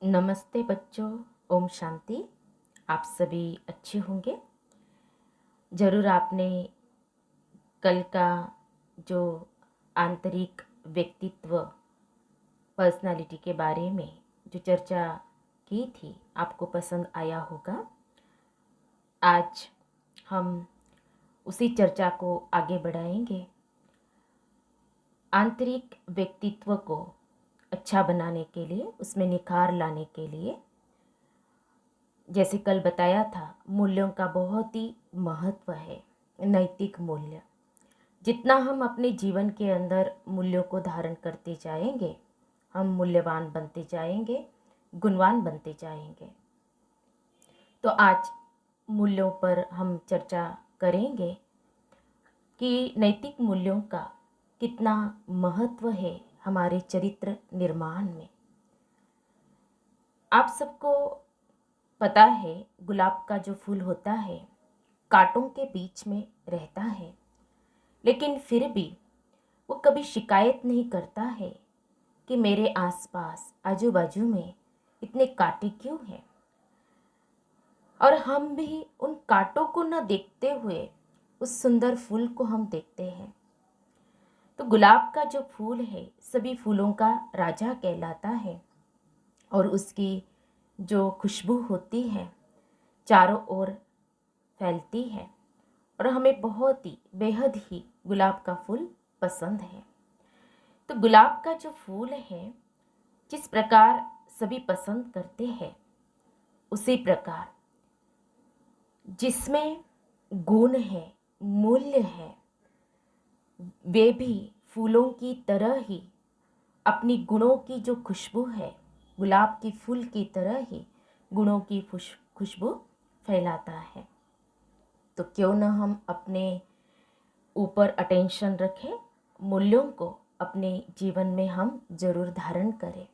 नमस्ते बच्चों। ओम शांति। आप सभी अच्छे होंगे। ज़रूर आपने कल का जो आंतरिक व्यक्तित्व पर्सनालिटी के बारे में जो चर्चा की थी आपको पसंद आया होगा। आज हम उसी चर्चा को आगे बढ़ाएंगे। आंतरिक व्यक्तित्व को अच्छा बनाने के लिए, उसमें निखार लाने के लिए, जैसे कल बताया था, मूल्यों का बहुत ही महत्व है। नैतिक मूल्य, जितना हम अपने जीवन के अंदर मूल्यों को धारण करते जाएंगे, हम मूल्यवान बनते जाएंगे, गुणवान बनते जाएंगे। तो आज मूल्यों पर हम चर्चा करेंगे कि नैतिक मूल्यों का कितना महत्व है हमारे चरित्र निर्माण में। आप सबको पता है, गुलाब का जो फूल होता है कांटों के बीच में रहता है, लेकिन फिर भी वो कभी शिकायत नहीं करता है कि मेरे आसपास आजू बाजू में इतने कांटे क्यों हैं। और हम भी उन कांटों को न देखते हुए उस सुंदर फूल को हम देखते हैं। तो गुलाब का जो फूल है सभी फूलों का राजा कहलाता है, और उसकी जो खुशबू होती है चारों ओर फैलती है, और हमें बहुत ही बेहद ही गुलाब का फूल पसंद है। तो गुलाब का जो फूल है जिस प्रकार सभी पसंद करते हैं, उसी प्रकार जिसमें गुण है, मूल्य है, वे भी फूलों की तरह ही अपनी गुणों की जो खुशबू है, गुलाब के फूल की तरह ही गुणों की खुशबू फैलाता है। तो क्यों न हम अपने ऊपर अटेंशन रखें, मूल्यों को अपने जीवन में हम जरूर धारण करें।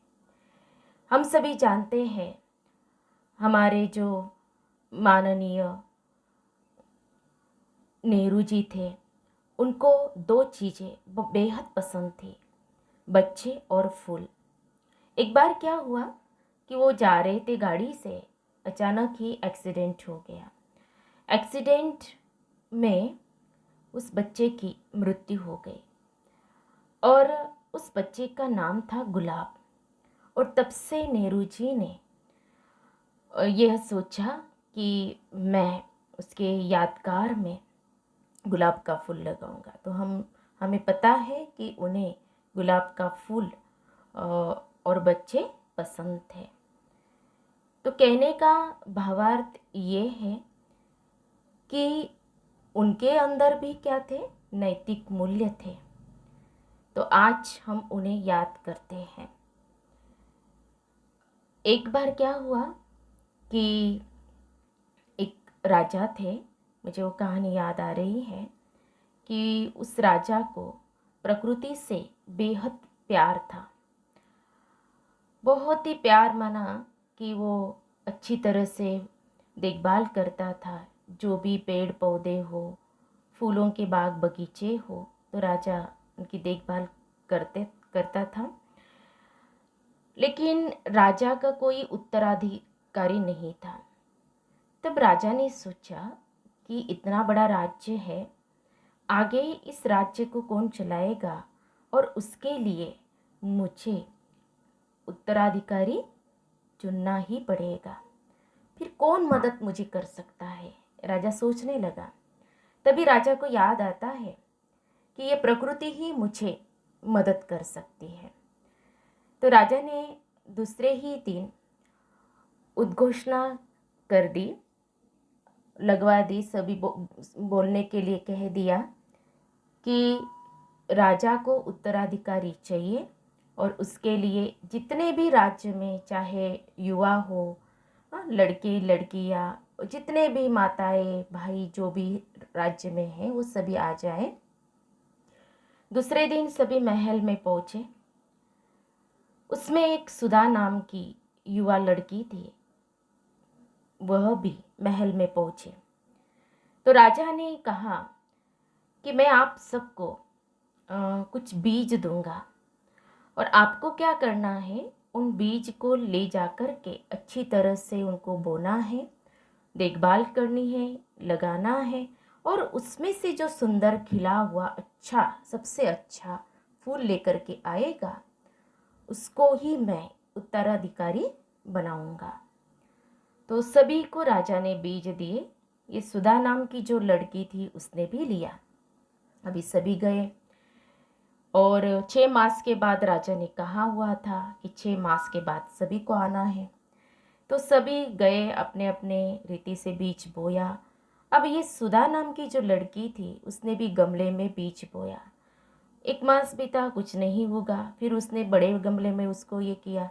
हम सभी जानते हैं, हमारे जो माननीय नेहरू जी थे, उनको दो चीज़ें बेहद पसंद थी, बच्चे और फूल। एक बार क्या हुआ कि वो जा रहे थे गाड़ी से, अचानक ही एक्सीडेंट हो गया। एक्सीडेंट में उस बच्चे की मृत्यु हो गई, और उस बच्चे का नाम था गुलाब। और तब से नेहरू जी ने यह सोचा कि मैं उसके यादगार में गुलाब का फूल लगाऊंगा। तो हमें पता है कि उन्हें गुलाब का फूल और बच्चे पसंद थे। तो कहने का भावार्थ ये है कि उनके अंदर भी क्या थे, नैतिक मूल्य थे। तो आज हम उन्हें याद करते हैं। एक बार क्या हुआ कि एक राजा थे, मुझे वो कहानी याद आ रही है कि उस राजा को प्रकृति से बेहद प्यार था। बहुत ही प्यार माना कि वो अच्छी तरह से देखभाल करता था। जो भी पेड़ पौधे हो, फूलों के बाग बगीचे हो, तो राजा उनकी देखभाल करता था। लेकिन राजा का कोई उत्तराधिकारी नहीं था। तब राजा ने सोचा कि इतना बड़ा राज्य है, आगे इस राज्य को कौन चलाएगा, और उसके लिए मुझे उत्तराधिकारी चुनना ही पड़ेगा। फिर कौन मदद मुझे कर सकता है, राजा सोचने लगा। तभी राजा को याद आता है कि ये प्रकृति ही मुझे मदद कर सकती है। तो राजा ने दूसरे ही दिन उद्घोषणा कर दी, लगवा दी, सभी बोलने के लिए कह दिया कि राजा को उत्तराधिकारी चाहिए, और उसके लिए जितने भी राज्य में, चाहे युवा हो, लड़के लड़कियां, जितने भी माताएं भाई जो भी राज्य में हैं, वो सभी आ जाए। दूसरे दिन सभी महल में पहुंचे। उसमें एक सुधा नाम की युवा लड़की थी, वह भी महल में पहुंचे। तो राजा ने कहा कि मैं आप सबको कुछ बीज दूंगा, और आपको क्या करना है उन बीज को ले जाकर के अच्छी तरह से उनको बोना है, देखभाल करनी है, लगाना है, और उसमें से जो सुंदर खिला हुआ अच्छा, सबसे अच्छा फूल लेकर के आएगा, उसको ही मैं उत्तराधिकारी बनाऊंगा। तो सभी को राजा ने बीज दिए। ये सुधा नाम की जो लड़की थी उसने भी लिया। अभी सभी गए, और 6 मास के बाद राजा ने कहा हुआ था कि 6 मास के बाद सभी को आना है। तो सभी गए, अपने अपने रीति से बीज बोया। अब ये सुधा नाम की जो लड़की थी उसने भी गमले में बीज बोया। 1 मास बीता, कुछ नहीं होगा। फिर उसने बड़े गमले में उसको ये किया,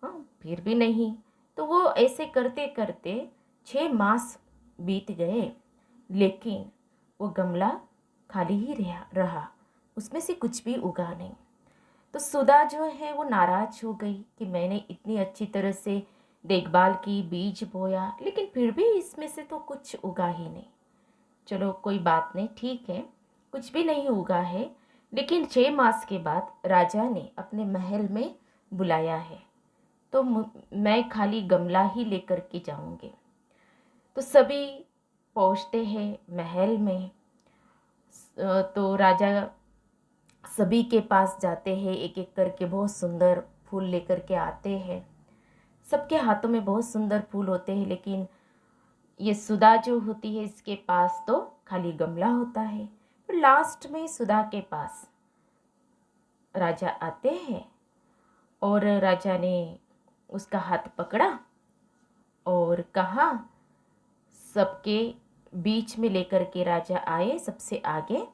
हाँ फिर भी नहीं। तो वो ऐसे करते करते 6 मास बीत गए, लेकिन वो गमला खाली ही रहा, उसमें से कुछ भी उगा नहीं। तो सुधा जो है वो नाराज हो गई कि मैंने इतनी अच्छी तरह से देखभाल की, बीज बोया, लेकिन फिर भी इसमें से तो कुछ उगा ही नहीं। चलो कोई बात नहीं, ठीक है, कुछ भी नहीं उगा है, लेकिन 6 मास के बाद राजा ने अपने महल में बुलाया है, तो मैं खाली गमला ही लेकर के जाऊंगी। तो सभी पहुंचते हैं महल में। तो राजा सभी के पास जाते हैं, एक एक करके बहुत सुंदर फूल लेकर के आते हैं। सबके हाथों में बहुत सुंदर फूल होते हैं, लेकिन ये सुधा जो होती है इसके पास तो खाली गमला होता है। फिर लास्ट में सुधा के पास राजा आते हैं, और राजा ने उसका हाथ पकड़ा और कहा, सबके बीच में लेकर के राजा आए सबसे आगे,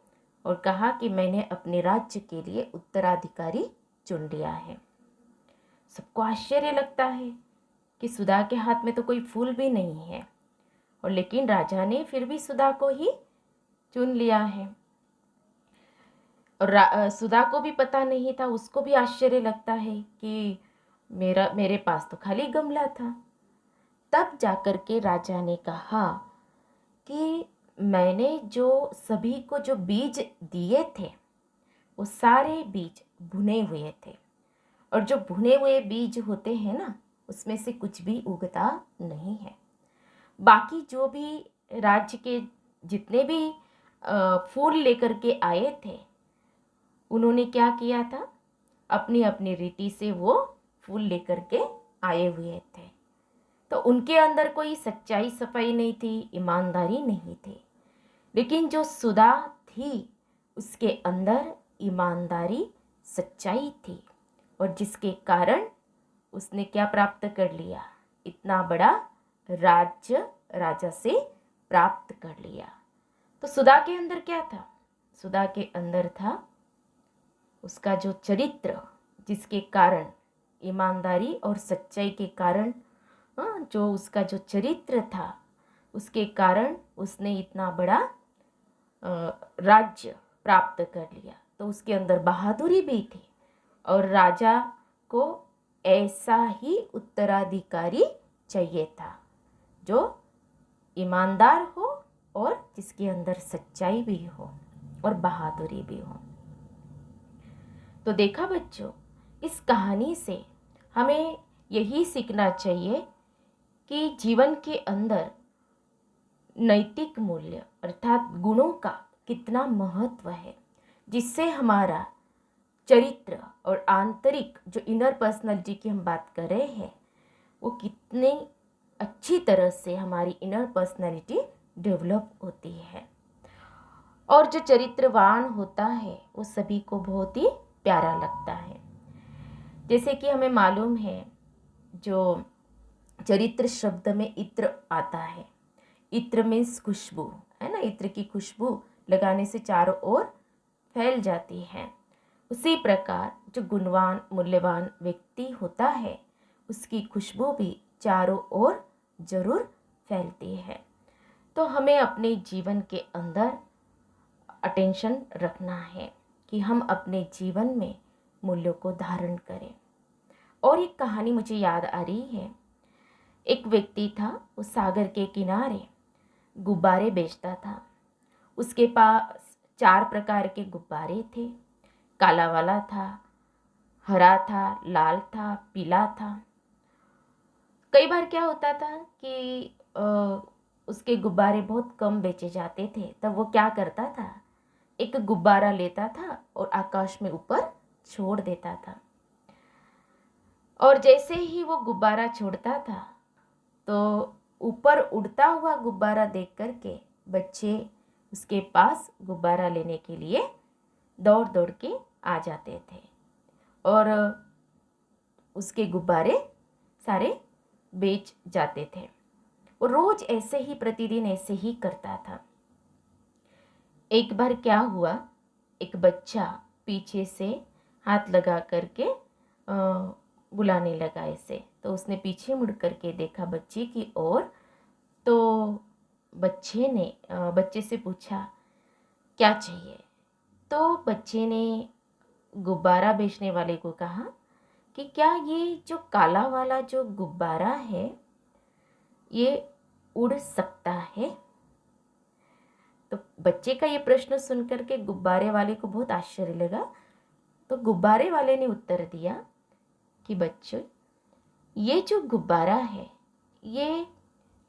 और कहा कि मैंने अपने राज्य के लिए उत्तराधिकारी चुन लिया है। सबको आश्चर्य लगता है कि सुधा के हाथ में तो कोई फूल भी नहीं है, और लेकिन राजा ने फिर भी सुधा को ही चुन लिया है। और सुधा को भी पता नहीं था, उसको भी आश्चर्य लगता है कि मेरे पास तो खाली गमला था। तब जाकर के राजा ने कहा कि मैंने जो सभी को जो बीज दिए थे वो सारे बीज भुने हुए थे, और जो भुने हुए बीज होते हैं ना, उसमें से कुछ भी उगता नहीं है। बाकी जो भी राज्य के जितने भी फूल लेकर के आए थे, उन्होंने क्या किया था, अपनी अपनी रीति से वो फूल लेकर के आए हुए थे। तो उनके अंदर कोई सच्चाई सफाई नहीं थी, ईमानदारी नहीं थी। लेकिन जो सुधा थी उसके अंदर ईमानदारी, सच्चाई थी, और जिसके कारण उसने क्या प्राप्त कर लिया, इतना बड़ा राज्य राजा से प्राप्त कर लिया। तो सुधा के अंदर क्या था? सुधा के अंदर था उसका जो चरित्र, जिसके कारण, ईमानदारी और सच्चाई के कारण, जो उसका जो चरित्र था उसके कारण उसने इतना बड़ा राज्य प्राप्त कर लिया। तो उसके अंदर बहादुरी भी थी, और राजा को ऐसा ही उत्तराधिकारी चाहिए था, जो ईमानदार हो और जिसके अंदर सच्चाई भी हो और बहादुरी भी हो। तो देखा बच्चों, इस कहानी से हमें यही सीखना चाहिए कि जीवन के अंदर नैतिक मूल्य अर्थात गुणों का कितना महत्व है, जिससे हमारा चरित्र और आंतरिक जो इनर पर्सनैलिटी की हम बात कर रहे हैं, वो कितने अच्छी तरह से हमारी इनर पर्सनैलिटी डेवलप होती है। और जो चरित्रवान होता है वो सभी को बहुत ही प्यारा लगता है। जैसे कि हमें मालूम है, जो चरित्र शब्द में इत्र आता है, इत्र मीन्स खुशबू, है ना। इत्र की खुशबू लगाने से चारों ओर फैल जाती है। उसी प्रकार जो गुणवान मूल्यवान व्यक्ति होता है उसकी खुशबू भी चारों ओर जरूर फैलती है। तो हमें अपने जीवन के अंदर अटेंशन रखना है कि हम अपने जीवन में मूल्यों को धारण करें। और एक कहानी मुझे याद आ रही है। एक व्यक्ति था, वो सागर के किनारे गुब्बारे बेचता था। उसके पास 4 प्रकार के गुब्बारे थे। काला वाला था, हरा था, लाल था, पीला था। कई बार क्या होता था कि उसके गुब्बारे बहुत कम बेचे जाते थे, तब वो क्या करता था, एक गुब्बारा लेता था और आकाश में ऊपर छोड़ देता था। और जैसे ही वो गुब्बारा छोड़ता था तो ऊपर उड़ता हुआ गुब्बारा देख करके बच्चे उसके पास गुब्बारा लेने के लिए दौड़ दौड़ के आ जाते थे और उसके गुब्बारे सारे बेच जाते थे। वो रोज ऐसे ही, प्रतिदिन ऐसे ही करता था। एक बार क्या हुआ, एक बच्चा पीछे से हाथ लगा करके बुलाने लगा ऐसे, तो उसने पीछे मुड़ करके देखा बच्चे की ओर। तो बच्चे से पूछा क्या चाहिए। तो बच्चे ने गुब्बारा बेचने वाले को कहा कि क्या ये जो काला वाला जो गुब्बारा है ये उड़ सकता है। तो बच्चे का ये प्रश्न सुनकर के गुब्बारे वाले को बहुत आश्चर्य लगा। तो गुब्बारे वाले ने उत्तर दिया कि बच्चों, ये जो गुब्बारा है ये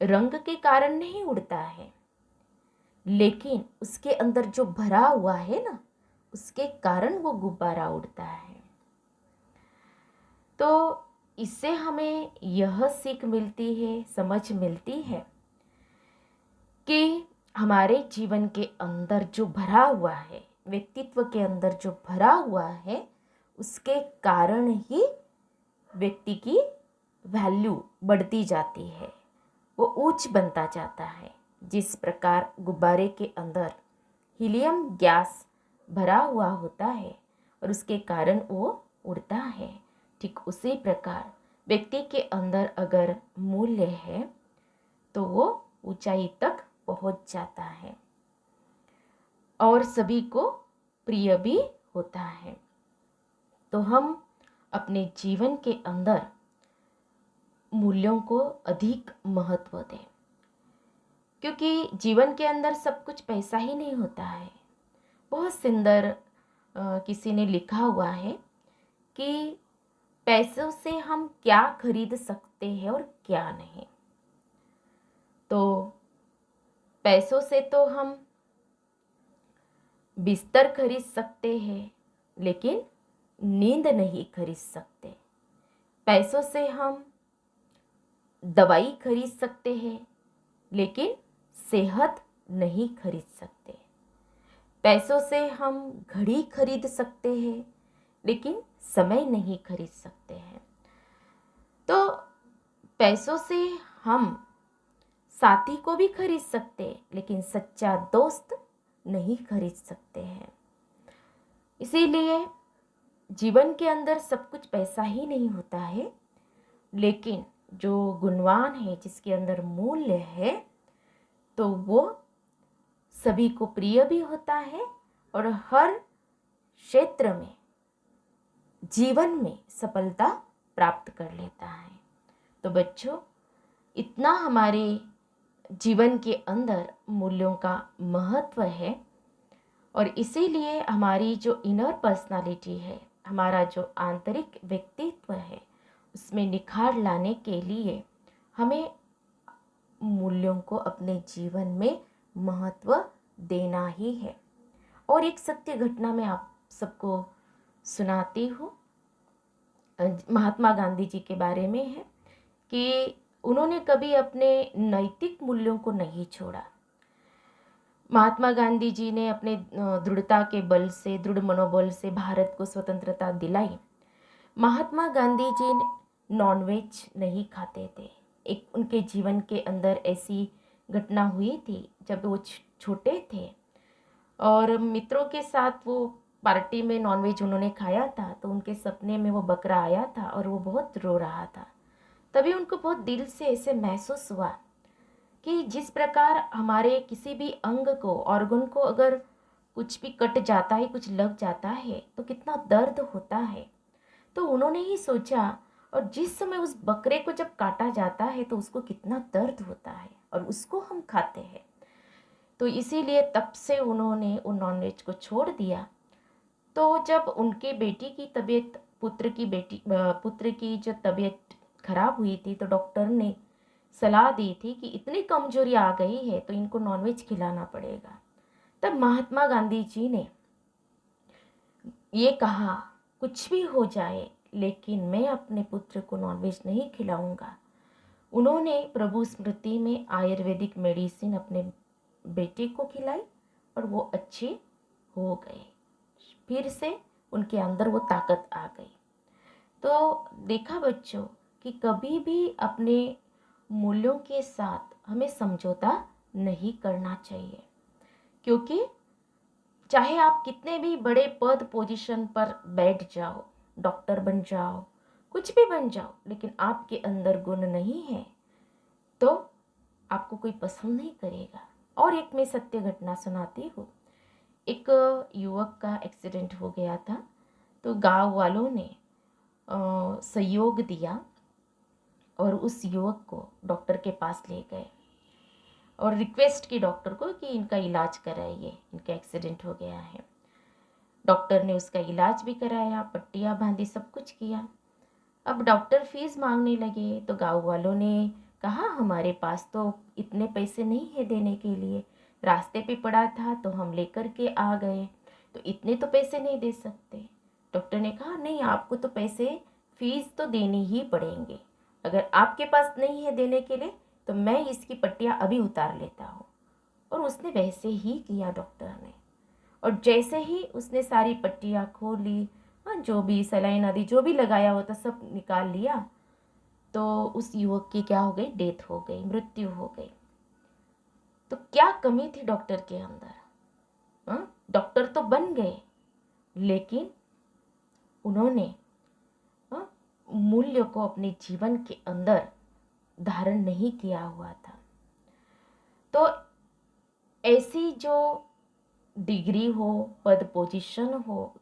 रंग के कारण नहीं उड़ता है, लेकिन उसके अंदर जो भरा हुआ है ना, उसके कारण वो गुब्बारा उड़ता है। तो इससे हमें यह सीख मिलती है, समझ मिलती है कि हमारे जीवन के अंदर जो भरा हुआ है, व्यक्तित्व के अंदर जो भरा हुआ है, उसके कारण ही व्यक्ति की वैल्यू बढ़ती जाती है, वो ऊंच बनता जाता है। जिस प्रकार गुब्बारे के अंदर हीलियम गैस भरा हुआ होता है और उसके कारण वो उड़ता है, ठीक उसी प्रकार व्यक्ति के अंदर अगर मूल्य है तो वो ऊंचाई तक पहुंच जाता है और सभी को प्रिय भी होता है। तो हम अपने जीवन के अंदर मूल्यों को अधिक महत्व दें, क्योंकि जीवन के अंदर सब कुछ पैसा ही नहीं होता है। बहुत सुंदर किसी ने लिखा हुआ है कि पैसों से हम क्या खरीद सकते हैं और क्या नहीं। तो पैसों से तो हम बिस्तर खरीद सकते हैं, लेकिन नींद नहीं खरीद सकते। पैसों से हम दवाई खरीद सकते हैं, लेकिन सेहत नहीं खरीद सकते। पैसों से हम घड़ी खरीद सकते हैं, लेकिन समय नहीं खरीद सकते हैं। तो पैसों से हम साथी को भी खरीद सकते हैं, लेकिन सच्चा दोस्त नहीं खरीद सकते हैं। इसीलिए जीवन के अंदर सब कुछ पैसा ही नहीं होता है, लेकिन जो गुणवान है, जिसके अंदर मूल्य है, तो वो सभी को प्रिय भी होता है और हर क्षेत्र में, जीवन में सफलता प्राप्त कर लेता है। तो बच्चों, इतना हमारे जीवन के अंदर मूल्यों का महत्व है और इसीलिए हमारी जो इनर पर्सनालिटी है, हमारा जो आंतरिक व्यक्तित्व है, उसमें निखार लाने के लिए हमें मूल्यों को अपने जीवन में महत्व देना ही है। और एक सत्य घटना मैं आप सबको सुनाती हूँ। महात्मा गांधी जी के बारे में है कि उन्होंने कभी अपने नैतिक मूल्यों को नहीं छोड़ा। महात्मा गांधी जी ने अपने दृढ़ता के बल से, दृढ़ मनोबल से भारत को स्वतंत्रता दिलाई। महात्मा गांधी जी नॉनवेज नहीं खाते थे। एक उनके जीवन के अंदर ऐसी घटना हुई थी जब वो छोटे थे और मित्रों के साथ वो पार्टी में नॉनवेज उन्होंने खाया था, तो उनके सपने में वो बकरा आया था और वो बहुत रो रहा था। तभी उनको बहुत दिल से ऐसे महसूस हुआ कि जिस प्रकार हमारे किसी भी अंग को, ऑर्गन को अगर कुछ भी कट जाता है, कुछ लग जाता है, तो कितना दर्द होता है। तो उन्होंने ही सोचा, और जिस समय उस बकरे को जब काटा जाता है तो उसको कितना दर्द होता है और उसको हम खाते हैं। तो इसीलिए तब से उन्होंने उन नॉनवेज को छोड़ दिया। तो जब उनके बेटी की तबीयत पुत्र की जो तबीयत खराब हुई थी, तो डॉक्टर ने सलाह दी थी कि इतनी कमजोरी आ गई है तो इनको नॉनवेज खिलाना पड़ेगा। तब महात्मा गांधी जी ने ये कहा, कुछ भी हो जाए लेकिन मैं अपने पुत्र को नॉनवेज नहीं खिलाऊंगा। उन्होंने प्रभु स्मृति में आयुर्वेदिक मेडिसिन अपने बेटे को खिलाई और वो अच्छे हो गए। फिर से उनके अंदर वो ताकत आ गई। तो देखा बच्चों कि कभी भी अपने मूल्यों के साथ हमें समझौता नहीं करना चाहिए, क्योंकि चाहे आप कितने भी बड़े पद पोजीशन पर बैठ जाओ, डॉक्टर बन जाओ, कुछ भी बन जाओ, लेकिन आपके अंदर गुण नहीं है तो आपको कोई पसंद नहीं करेगा। और एक मैं सत्य घटना सुनाती हूँ। एक युवक का एक्सीडेंट हो गया था, तो गांव वालों ने सहयोग दिया और उस युवक को डॉक्टर के पास ले गए और रिक्वेस्ट की डॉक्टर को कि इनका इलाज कराइए, इनका एक्सीडेंट हो गया है। डॉक्टर ने उसका इलाज भी कराया, पट्टियाँ बांधी, सब कुछ किया। अब डॉक्टर फीस मांगने लगे तो गांव वालों ने कहा, हमारे पास तो इतने पैसे नहीं है देने के लिए, रास्ते पे पड़ा था तो हम लेकर के आ गए, तो इतने तो पैसे नहीं दे सकते। डॉक्टर ने कहा, नहीं, आपको तो पैसे फीस तो देने ही पड़ेंगे। अगर आपके पास नहीं है देने के लिए तो मैं इसकी पट्टियाँ अभी उतार लेता हूँ। और उसने वैसे ही किया डॉक्टर ने। और जैसे ही उसने सारी पट्टियाँ खोली, हाँ, जो भी सलाइन आदि जो भी लगाया होता सब निकाल लिया, तो उस युवक की क्या हो गई, डेथ हो गई, मृत्यु हो गई। तो क्या कमी थी डॉक्टर के अंदर? डॉक्टर तो बन गए लेकिन उन्होंने मूल्य को अपने जीवन के अंदर धारण नहीं किया हुआ था। तो ऐसी जो डिग्री हो, पद पोजीशन हो,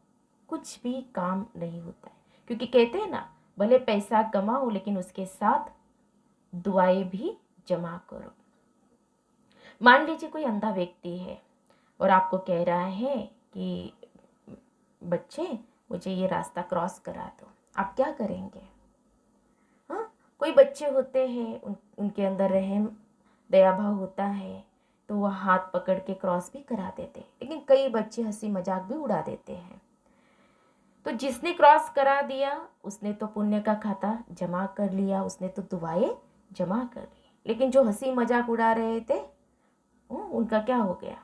कुछ भी काम नहीं होता है। क्योंकि कहते हैं ना, भले पैसा कमाओ लेकिन उसके साथ दुआएं भी जमा करो। मान लीजिए कोई अंधा व्यक्ति है और आपको कह रहा है कि बच्चे मुझे ये रास्ता क्रॉस करा दो, आप क्या करेंगे? हाँ, कोई बच्चे होते हैं उनके अंदर रहम दया भाव होता है तो वह हाथ पकड़ के क्रॉस भी करा देते, लेकिन कई बच्चे हंसी मजाक भी उड़ा देते हैं। तो जिसने क्रॉस करा दिया उसने तो पुण्य का खाता जमा कर लिया, उसने तो दुआएं जमा कर ली, लेकिन जो हंसी मजाक उड़ा रहे थे उनका क्या हो गया?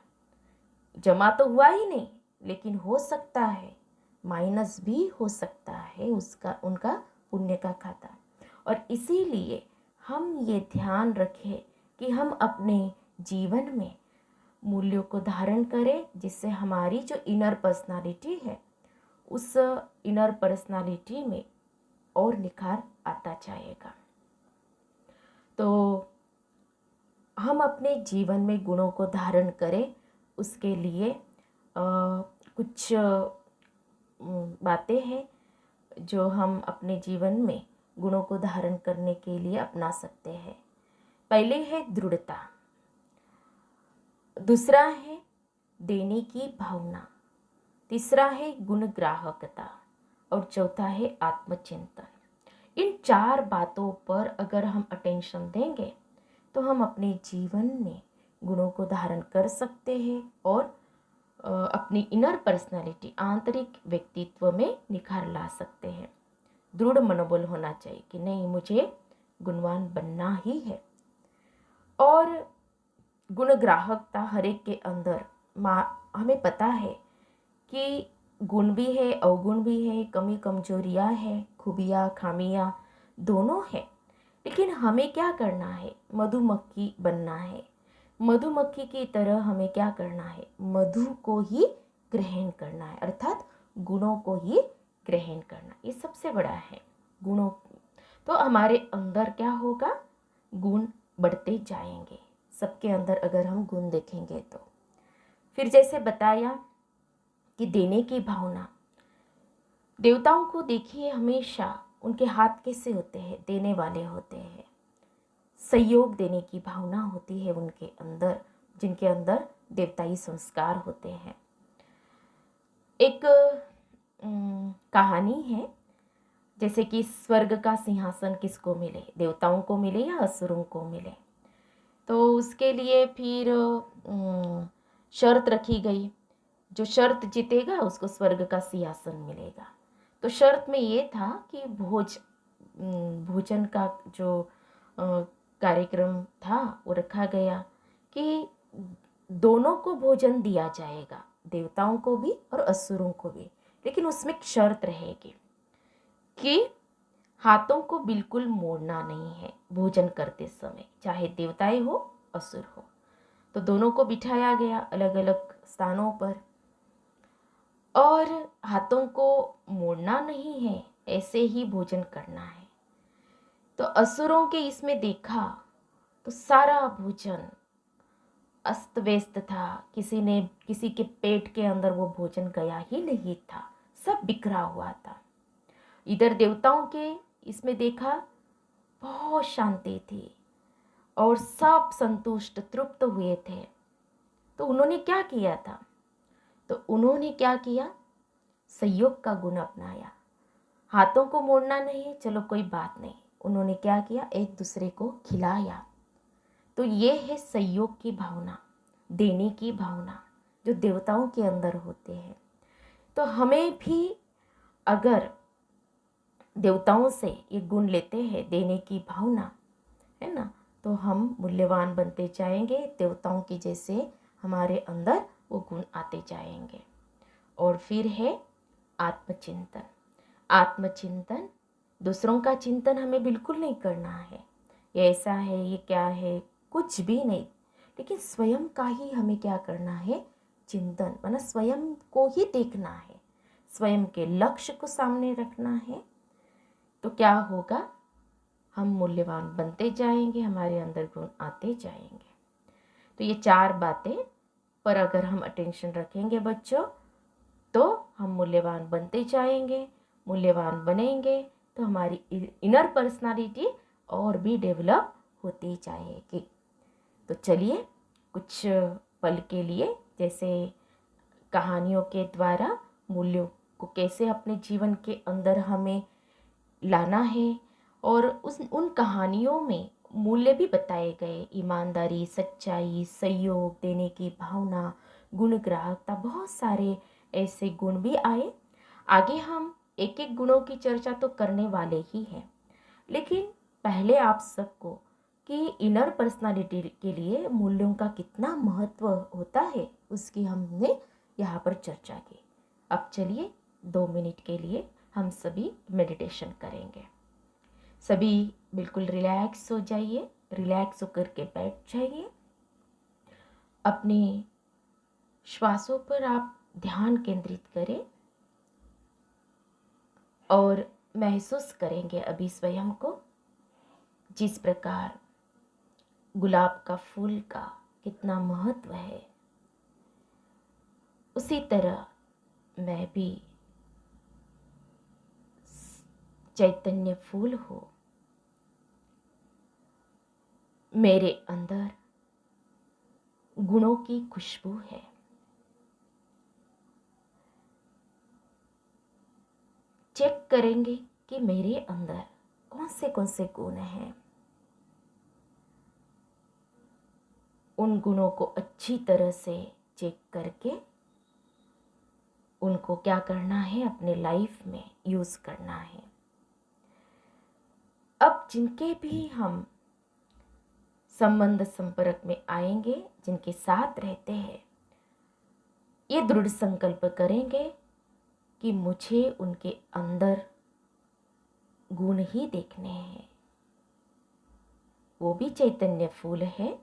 जमा तो हुआ ही नहीं, लेकिन हो सकता है माइनस भी हो सकता है उसका, उनका पुण्य का खाता। और इसीलिए हम ये ध्यान रखें कि हम अपने जीवन में मूल्यों को धारण करें, जिससे हमारी जो इनर पर्सनालिटी है उस इनर पर्सनालिटी में और निखार आता जाएगा। तो हम अपने जीवन में गुणों को धारण करें, उसके लिए कुछ बातें हैं जो हम अपने जीवन में गुणों को धारण करने के लिए अपना सकते हैं। पहले है दृढ़ता, दूसरा है देने की भावना, तीसरा है गुण ग्राहकता और चौथा है आत्मचिंतन। इन 4 बातों पर अगर हम अटेंशन देंगे तो हम अपने जीवन में गुणों को धारण कर सकते हैं और अपनी इनर पर्सनालिटी, आंतरिक व्यक्तित्व में निखार ला सकते हैं। दृढ़ मनोबल होना चाहिए कि नहीं, मुझे गुणवान बनना ही है। और गुण ग्राहकता हर एक के अंदर, हमें पता है कि गुण भी है, अवगुण भी है, कमी कमजोरियाँ है, खूबियाँ खामियाँ दोनों है। लेकिन हमें क्या करना है? मधुमक्खी बनना है। मधुमक्खी की तरह हमें क्या करना है? मधु को ही ग्रहण करना है, अर्थात गुणों को ही ग्रहण करना। ये सबसे बड़ा है गुणों। तो हमारे अंदर क्या होगा? गुण बढ़ते जाएंगे। सबके अंदर अगर हम गुण देखेंगे तो फिर जैसे बताया कि देने की भावना, देवताओं को देखिए, हमेशा उनके हाथ कैसे होते हैं? देने वाले होते हैं। सहयोग देने की भावना होती है उनके अंदर, जिनके अंदर देवताई संस्कार होते हैं। एक कहानी है जैसे कि स्वर्ग का सिंहासन किसको मिले, देवताओं को मिले या असुरों को मिले। तो उसके लिए फिर शर्त रखी गई, जो शर्त जीतेगा उसको स्वर्ग का सिंहासन मिलेगा। तो शर्त में ये था कि भोजन का जो कार्यक्रम था वो रखा गया कि दोनों को भोजन दिया जाएगा, देवताओं को भी और असुरों को भी। लेकिन उसमें एक शर्त रहेगी कि हाथों को बिल्कुल मोड़ना नहीं है भोजन करते समय, चाहे देवताएं हो असुर हो। तो दोनों को बिठाया गया अलग अलग स्थानों पर, और हाथों को मोड़ना नहीं है, ऐसे ही भोजन करना है। तो असुरों के इसमें देखा तो सारा भोजन अस्त व्यस्त था, किसी के पेट के अंदर वो भोजन गया ही नहीं था, सब बिखरा हुआ था। इधर देवताओं के इसमें देखा बहुत शांति थी और सब संतुष्ट तृप्त हुए थे। तो उन्होंने क्या किया था, तो उन्होंने क्या किया, संयोग का गुण अपनाया। हाथों को मोड़ना नहीं है, चलो कोई बात नहीं, उन्होंने क्या किया, एक दूसरे को खिलाया। तो ये है सहयोग की भावना, देने की भावना, जो देवताओं के अंदर होते हैं। तो हमें भी अगर देवताओं से ये गुण लेते हैं, देने की भावना, है ना, तो हम मूल्यवान बनते जाएंगे, देवताओं के जैसे हमारे अंदर वो गुण आते जाएंगे। और फिर है आत्मचिंतन। आत्मचिंतन, दूसरों का चिंतन हमें बिल्कुल नहीं करना है, ये ऐसा है, ये क्या है, कुछ भी नहीं। लेकिन स्वयं का ही हमें क्या करना है, चिंतन, मतलब स्वयं को ही देखना है, स्वयं के लक्ष्य को सामने रखना है। तो क्या होगा, हम मूल्यवान बनते जाएंगे, हमारे अंदर गुण आते जाएंगे। तो ये 4 बातें पर अगर हम अटेंशन रखेंगे बच्चों, तो हम मूल्यवान बनते जाएंगे। मूल्यवान बनेंगे तो हमारी इनर पर्सनालिटी और भी डेवलप होती जाएगी। तो चलिए कुछ पल के लिए, जैसे कहानियों के द्वारा मूल्यों को कैसे अपने जीवन के अंदर हमें लाना है, और उन कहानियों में मूल्य भी बताए गए, ईमानदारी, सच्चाई, सहयोग, देने की भावना, गुणग्राहकता, बहुत सारे ऐसे गुण भी आए। आगे हम एक एक गुणों की चर्चा तो करने वाले ही हैं, लेकिन पहले आप सबको कि इनर पर्सनालिटी के लिए मूल्यों का कितना महत्व होता है उसकी हमने यहाँ पर चर्चा की। अब चलिए 2 मिनट के लिए हम सभी मेडिटेशन करेंगे। सभी बिल्कुल रिलैक्स हो जाइए, रिलैक्स होकर के बैठ जाइए। अपने श्वासों पर आप ध्यान केंद्रित करें और महसूस करेंगे अभी स्वयं को, जिस प्रकार गुलाब का फूल का कितना महत्व है, उसी तरह मैं भी चैतन्य फूल हूँ। मेरे अंदर गुणों की खुशबू है। चेक करेंगे कि मेरे अंदर कौन से गुण हैं। उन गुणों को अच्छी तरह से चेक करके उनको क्या करना है, अपने लाइफ में यूज़ करना है। अब जिनके भी हम संबंध संपर्क में आएंगे, जिनके साथ रहते हैं, ये दृढ़ संकल्प करेंगे कि मुझे उनके अंदर गुण ही देखने हैं। वो भी चैतन्य फूल है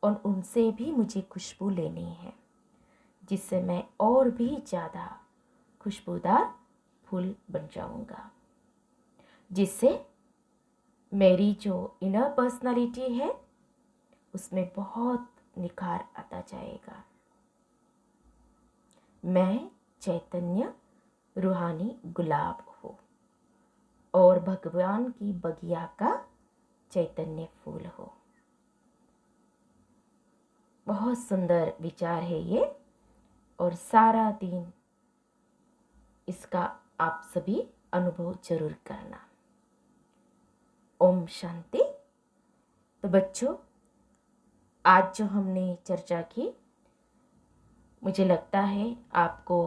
और उनसे भी मुझे खुशबू लेनी है, जिससे मैं और भी ज़्यादा खुशबूदार फूल बन जाऊंगा, जिससे मेरी जो इनर पर्सनालिटी है उसमें बहुत निखार आता जाएगा। मैं चैतन्य रूहानी गुलाब हूँ और भगवान की बगिया का चैतन्य फूल हो। बहुत सुंदर विचार है ये, और सारा दिन इसका आप सभी अनुभव जरूर करना। ओम शांति। तो बच्चों, आज जो हमने चर्चा की, मुझे लगता है आपको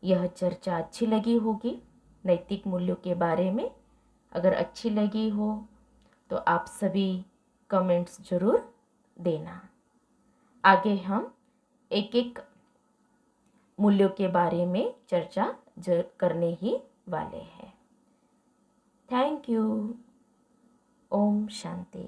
यह चर्चा अच्छी लगी होगी नैतिक मूल्यों के बारे में। अगर अच्छी लगी हो तो आप सभी कमेंट्स ज़रूर देना। आगे हम एक एक मूल्यों के बारे में चर्चा करने ही वाले हैं। Thank you. ओम शांति।